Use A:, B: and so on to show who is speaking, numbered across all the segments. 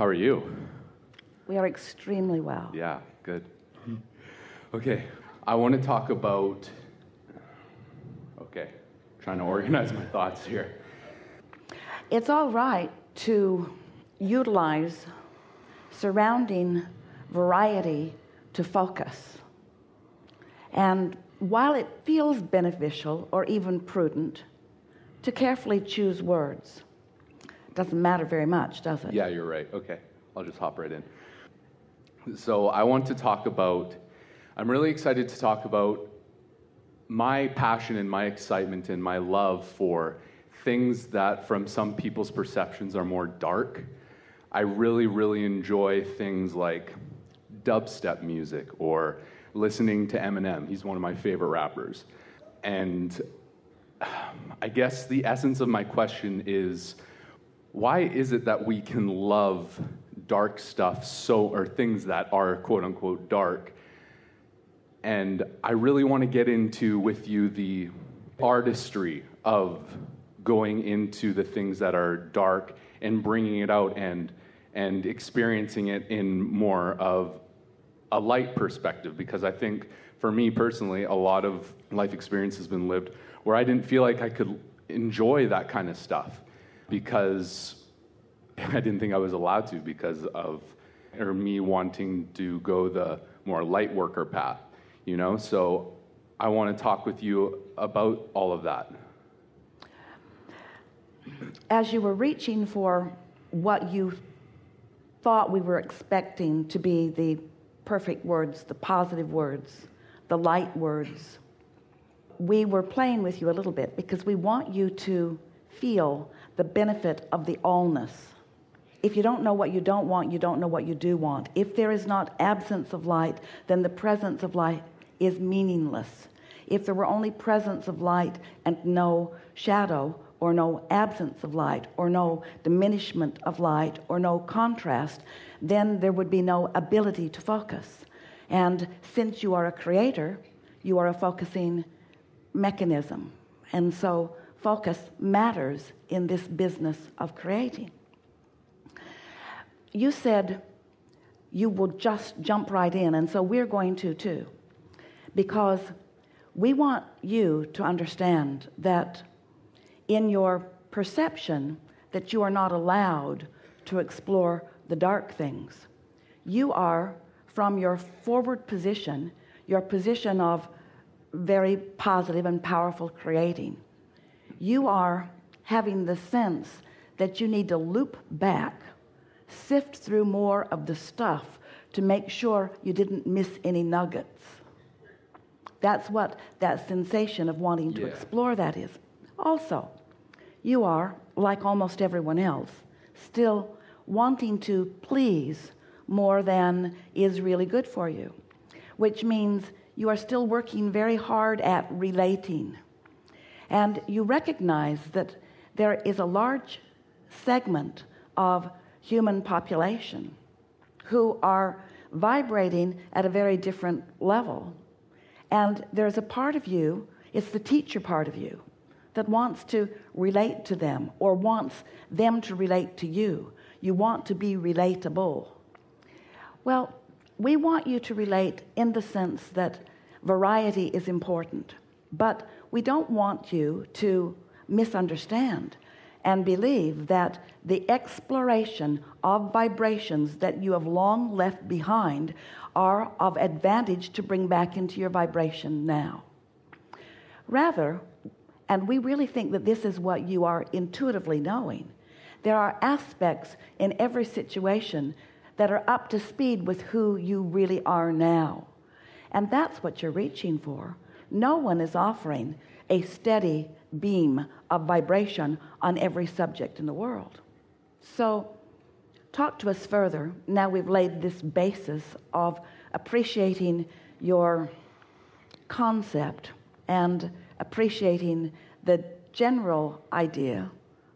A: How are you?
B: We are extremely well.
A: Yeah, good. Okay, I want to talk about... Okay, trying to organize my thoughts here.
B: It's all right to utilize surrounding variety to focus. And while it feels beneficial or even prudent to carefully choose words, doesn't matter very much, does it?
A: Yeah, you're right. Okay, I'll just hop right in. So I want to talk about, I'm really excited to talk about my passion and my excitement and my love for things that from some people's perceptions are more dark. I really, really enjoy things like dubstep music or listening to Eminem. He's one of my favorite rappers. And I guess the essence of my question is, why is it that we can love dark stuff or things that are quote unquote dark? And I really want to get into with you the artistry of going into the things that are dark and bringing it out and experiencing it in more of a light perspective, because I think for me personally, a lot of life experience has been lived where I didn't feel like I could enjoy that kind of stuff because I didn't think I was allowed to because of me wanting to go the more light worker path, you know? So I want to talk with you about all of that.
B: As you were reaching for what you thought we were expecting to be the perfect words, the positive words, the light words, we were playing with you a little bit because we want you to feel the benefit of the allness. If you don't know what you don't want, you don't know what you do want. If there is not absence of light, then the presence of light is meaningless. If there were only presence of light and no shadow, or no absence of light, or no diminishment of light, or no contrast, then there would be no ability to focus. And since you are a creator, you are a focusing mechanism. And so focus matters in this business of creating. You said you will just jump right in, and so we're going to too, because we want you to understand that in your perception that you are not allowed to explore the dark things. You are, from your forward position, your position of very positive and powerful creating, you are having the sense that you need to loop back, sift through more of the stuff to make sure you didn't miss any nuggets. That's what that sensation of wanting to explore that is. Also, you are, like almost everyone else, still wanting to please more than is really good for you, which means you are still working very hard at relating. And you recognize that there is a large segment of human population who are vibrating at a very different level. And there's a part of you, it's the teacher part of you, that wants to relate to them or wants them to relate to you. You want to be relatable. Well, we want you to relate in the sense that variety is important, but we don't want you to misunderstand and believe that the exploration of vibrations that you have long left behind are of advantage to bring back into your vibration now. Rather, and we really think that this is what you are intuitively knowing, there are aspects in every situation that are up to speed with who you really are now. And that's what you're reaching for. No one is offering a steady beam of vibration on every subject in the world. So talk to us further. Now we've laid this basis of appreciating your concept and appreciating the general idea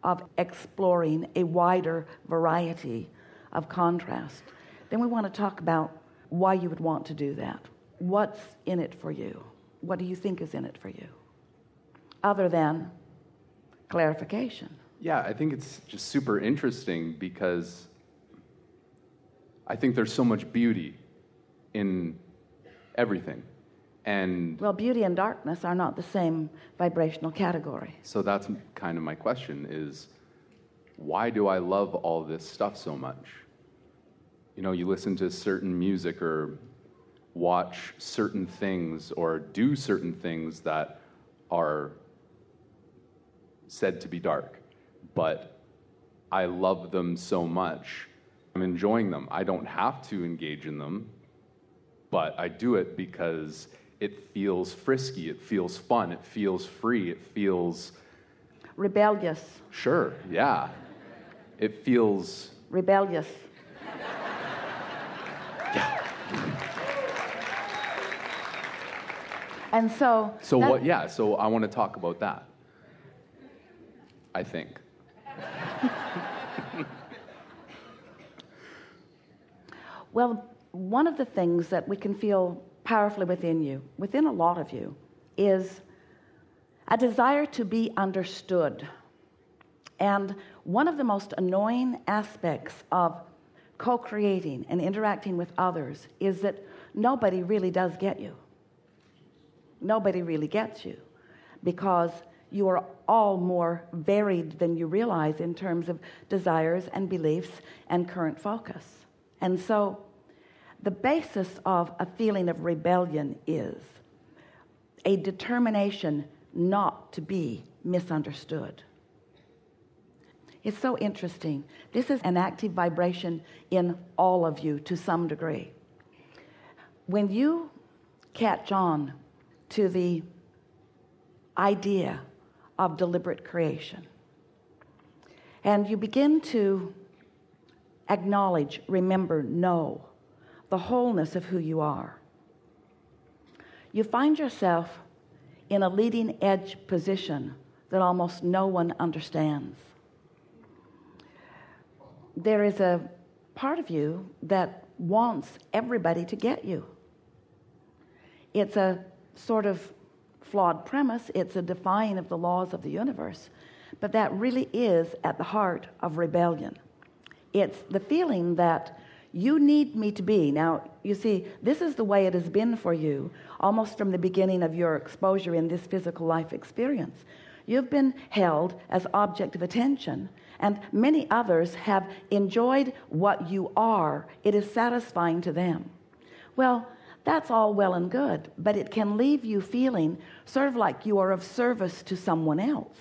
B: of exploring a wider variety of contrast. Then we want to talk about why you would want to do that. What's in it for you? What do you think is in it for you? Other than clarification.
A: Yeah, I think it's just super interesting because I think there's so much beauty in everything. And
B: Well, beauty and darkness are not the same vibrational category.
A: so that's kind of my question is, why do I love all this stuff so much? You know, you listen to certain music or watch certain things or do certain things that are said to be dark, but I love them so much. I'm enjoying them. I don't have to engage in them, but I do it because it feels frisky, it feels fun, it feels free, it feels...
B: Rebellious.
A: Sure, yeah. It feels...
B: Rebellious. And so...
A: So I want to talk about that, I think.
B: Well, one of the things that we can feel powerfully within you, within a lot of you, is a desire to be understood. And one of the most annoying aspects of co-creating and interacting with others is that nobody really does get you. Nobody really gets you, because you are all more varied than you realize in terms of desires and beliefs and current focus. And so the basis of a feeling of rebellion is a determination not to be misunderstood. It's so interesting. This is an active vibration in all of you to some degree. When you catch on to the idea of deliberate creation, and you begin to acknowledge, remember, know the wholeness of who you are, you find yourself in a leading edge position that almost no one understands. There is a part of you that wants everybody to get you. It's a sort of flawed premise. It's a defying of the laws of the universe. But that really is at the heart of rebellion. It's the feeling that you need me to be. Now, you see, this is the way it has been for you almost from the beginning of your exposure in this physical life experience. You've been held as object of attention, and many others have enjoyed what you are. It is satisfying to them. Well, that's all well and good, but it can leave you feeling sort of like you are of service to someone else,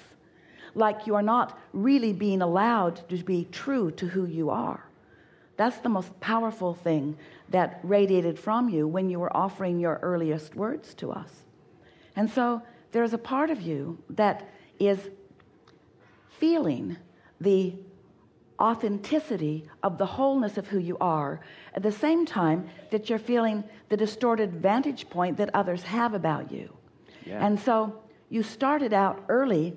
B: like you are not really being allowed to be true to who you are. That's the most powerful thing that radiated from you when you were offering your earliest words to us. And so there's a part of you that is feeling the authenticity of the wholeness of who you are, at the same time that you're feeling the distorted vantage point that others have about you.
A: Yeah.
B: And so you started out early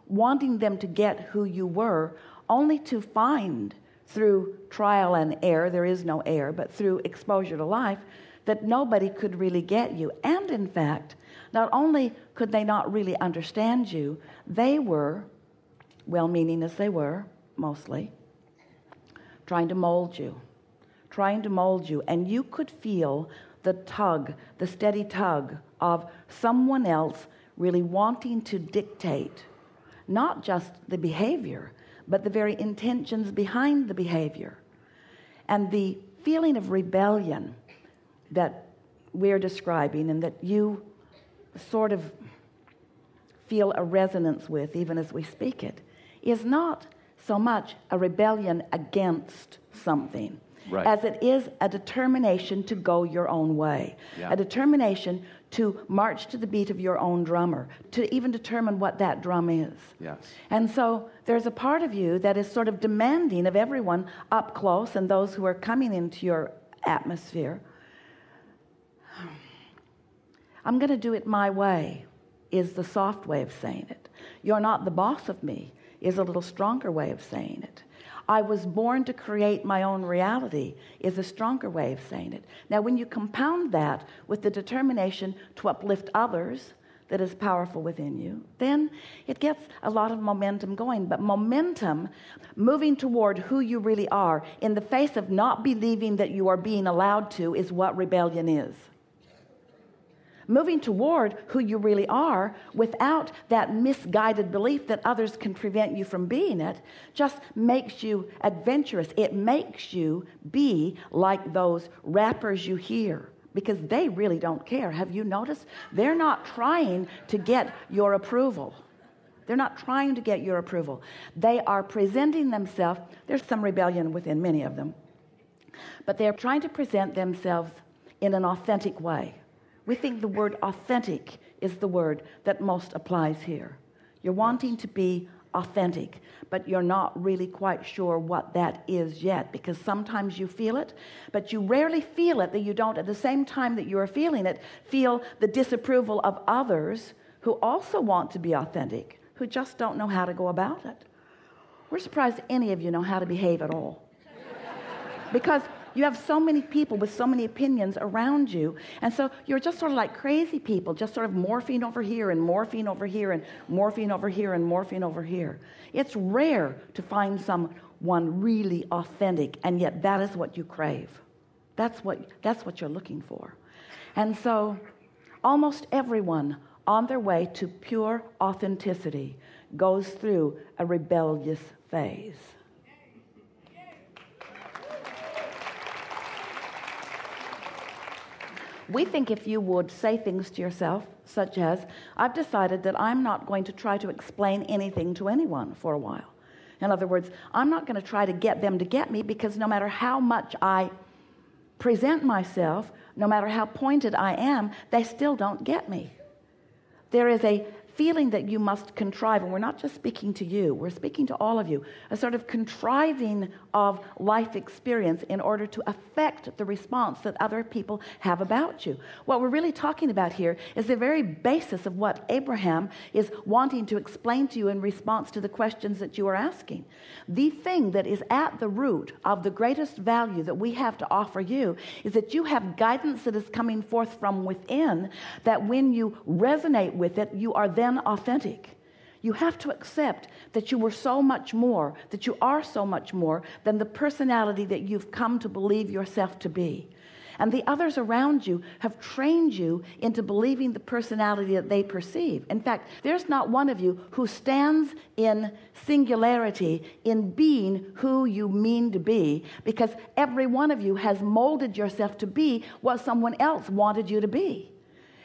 B: wanting them to get who you were, only to find through trial and error, there is no error, but through exposure to life, that nobody could really get you. And in fact, not only could they not really understand you, they were, well-meaning as they were, mostly, trying to mold you, and you could feel the tug, the steady tug of someone else really wanting to dictate not just the behavior, but the very intentions behind the behavior. And the feeling of rebellion that we're describing and that you sort of feel a resonance with even as we speak it is not so much a rebellion against something,
A: right,
B: as it is a determination to go your own way, a determination to march to the beat of your own drummer, to even determine what that drum is.
A: Yes.
B: And so there's a part of you that is sort of demanding of everyone up close and those who are coming into your atmosphere. I'm going to do it my way is the soft way of saying it. You're not the boss of me is a little stronger way of saying it. I was born to create my own reality is a stronger way of saying it. Now, when you compound that with the determination to uplift others, that is powerful within you, then it gets a lot of momentum going. But momentum, moving toward who you really are in the face of not believing that you are being allowed to, is what rebellion is. Moving toward who you really are without that misguided belief that others can prevent you from being it just makes you adventurous. It makes you be like those rappers you hear, because they really don't care. Have you noticed? They're not trying to get your approval. They're not trying to get your approval. They are presenting themselves. There's some rebellion within many of them, but they're trying to present themselves in an authentic way. We think the word authentic is the word that most applies here. You're wanting to be authentic, but you're not really quite sure what that is yet, because sometimes you feel it, but you rarely feel it that you don't, at the same time that you are feeling it, feel the disapproval of others who also want to be authentic, who just don't know how to go about it. We're surprised any of you know how to behave at all, because you have so many people with so many opinions around you, and so you're just sort of like crazy people, just sort of morphine over here and morphine over here and morphine over here and morphine over here. It's rare to find someone really authentic, and yet that is what you crave. That's what you're looking for. And so almost everyone on their way to pure authenticity goes through a rebellious phase. We think if you would say things to yourself, such as, I've decided that I'm not going to try to explain anything to anyone for a while. In other words, I'm not going to try to get them to get me, because no matter how much I present myself, no matter how pointed I am, they still don't get me. There is a feeling that you must contrive, and we're not just speaking to you, we're speaking to all of you, a sort of contriving of life experience in order to affect the response that other people have about you. What we're really talking about here is the very basis of what Abraham is wanting to explain to you in response to the questions that you are asking. The thing that is at the root of the greatest value that we have to offer you is that you have guidance that is coming forth from within, that when you resonate with it, you are then authentic. You have to accept that you were so much more, that you are so much more than the personality that you've come to believe yourself to be. And the others around you have trained you into believing the personality that they perceive. In fact, there's not one of you who stands in singularity in being who you mean to be, because every one of you has molded yourself to be what someone else wanted you to be.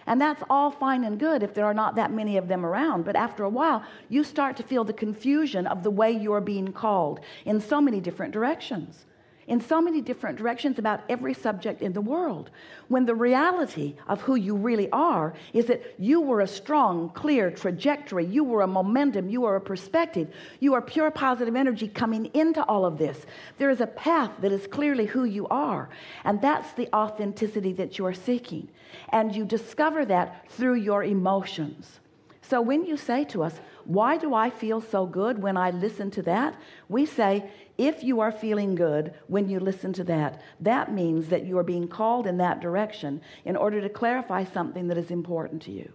B: And that's all fine and good if there are not that many of them around. But after a while, you start to feel the confusion of the way you're being called in so many different directions. In so many different directions about every subject in the world. When the reality of who you really are is that you were a strong, clear trajectory. You were a momentum. You were a perspective. You are pure positive energy coming into all of this. There is a path that is clearly who you are. And that's the authenticity that you are seeking. And you discover that through your emotions. So when you say to us, why do I feel so good when I listen to that? We say, if you are feeling good when you listen to that, that means that you are being called in that direction in order to clarify something that is important to you.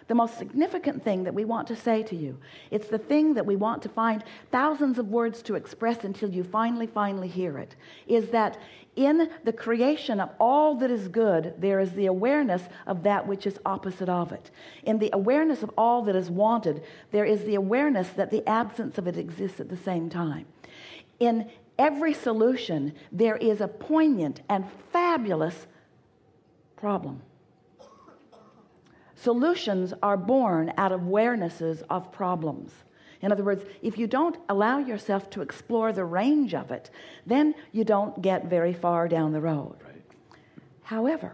B: The most significant thing that we want to say to you, it's the thing that we want to find thousands of words to express until you finally hear it, is that in the creation of all that is good, there is the awareness of that which is opposite of it. In the awareness of all that is wanted, there is the awareness that the absence of it exists at the same time. In every solution, there is a poignant and fabulous problem. Solutions are born out of awarenesses of problems. In other words, if you don't allow yourself to explore the range of it, then you don't get very far down the road.
A: Right.
B: However,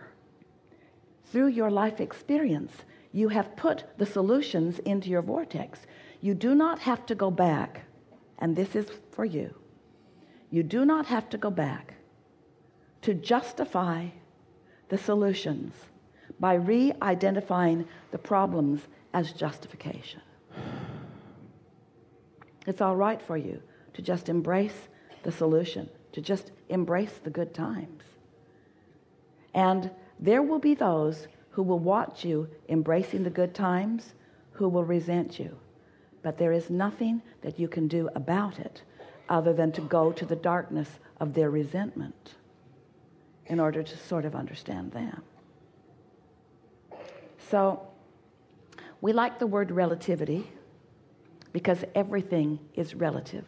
B: through your life experience, you have put the solutions into your vortex. You do not have to go back, and this is for you. You do not have to go back to justify the solutions by re-identifying the problems as justification. It's all right for you to just embrace the solution, to just embrace the good times. And there will be those who will watch you embracing the good times, who will resent you. But there is nothing that you can do about it other than to go to the darkness of their resentment in order to sort of understand them. So we like the word relativity because everything is relative.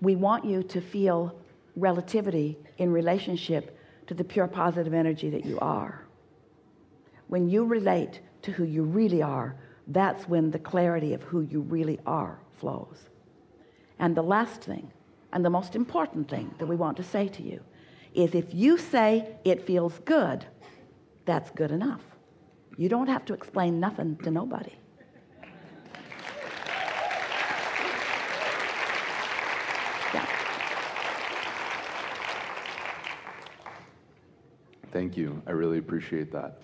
B: We want you to feel relativity in relationship to the pure positive energy that you are. When you relate to who you really are, that's when the clarity of who you really are flows. And the last thing, and the most important thing that we want to say to you, is if you say it feels good, that's good enough. You don't have to explain nothing to nobody. Yeah.
A: Thank you. I really appreciate that.